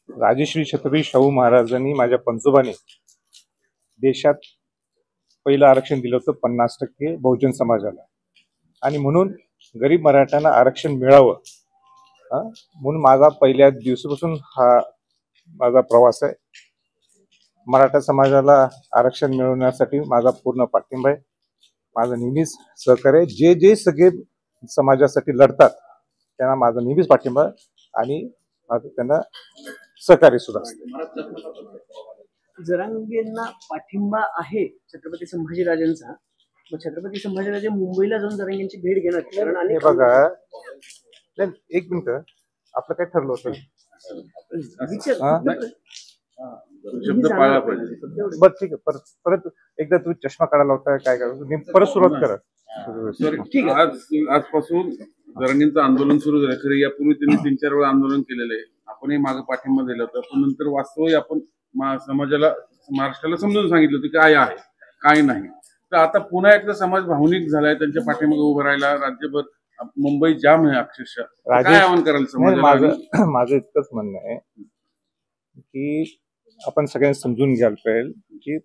राजश्री छत्रपती शाहू महाराजांनी माझ्या पंजोबाने देशात पहिलं आरक्षण दिलं होतं 50% बहुजन समाजाला, आणि म्हणून गरीब मराठ्यांना आरक्षण मिळावं म्हणून माझा पहिल्या दिवसापासून हा माझा प्रवास आहे. मराठा समाजाला आरक्षण मिळवण्यासाठी माझा पूर्ण पाठिंबा आहे. माझा नेहमीच सहकार्य. जे जे सगळे समाजासाठी लढतात त्यांना माझा नेहमीच पाठिंबा आणि माझं त्यांना सहकार्य सुद्धा असते. जरांगेंना पाठिंबा आहे छत्रपती संभाजीराजांचा. मग छत्रपती संभाजीराजे मुंबईला जाऊन जरांगेंची भेट घेणार, कारण हे बघा, एक मिनिट, आपलं काय ठरलं होतं? बरं ठीक आहे, परत एकदा तुम्ही चष्मा काढायला होता, काय करायचं परत सुरुवात करा. ठीक आहे. आजपासून जरांगेंचं आंदोलन सुरू झालं. खरं यापूर्वी त्यांनी 3-4 वेळा आंदोलन केलेलं आहे. आपणही मागे पाठिंबा दिला होता, पण नंतर वास्तव आपण समाजाला, महाराष्ट्राला समजून सांगितलं होतं काय आहे काय नाही. तर आता पुन्हा एकदा समाज भावनिक झालाय, त्यांच्या पाठीमागे उभं राहायला. राज्यभर मुंबई जाम आहे अक्षरशः. काय आवाहन कराल समाजाला? माझं इतकंच म्हणणं आहे की आपण सगळ्यांनी समजून घ्यायला पाहिजे की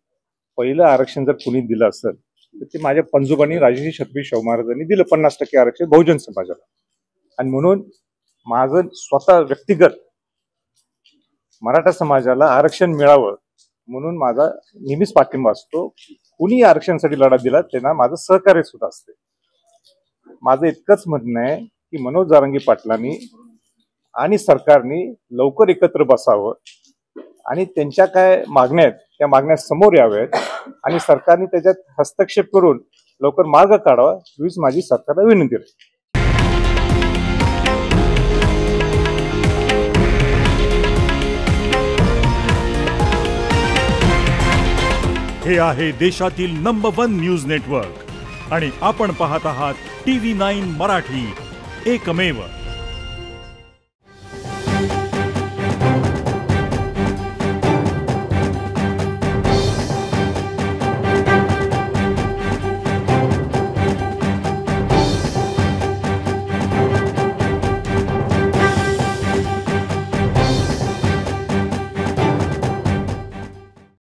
पहिलं आरक्षण जर कुणी दिलं असेल तर ते माझ्या पंजोबांनी राजश्री छत्रपती शाहू महाराजांनी दिलं 50% आरक्षण बहुजन समाजाला. आणि म्हणून माझं स्वतः व्यक्तिगत मराठा समाजाला आरक्षण मिळावं म्हणून माझा नेहमीच पाठिंबा असतो. कुणी आरक्षणासाठी लढा दिला त्यांना माझं सहकार्य सुद्धा असते. माझं इतकंच म्हणणं आहे की मनोज जरांगे पाटलांनी आणि सरकारने लवकर एकत्र बसावं आणि त्यांच्या काय मागण्या आहेत त्या मागण्या समोर याव्यात आणि सरकारने त्याच्यात हस्तक्षेप करून लवकर मार्ग काढावा हीच माझी सरकारला विनंती आहे. हे आहे देशातील नंबर 1 न्यूज नेटवर्क आणि आपण पाहत आहात TV9 मराठी, एकमेव.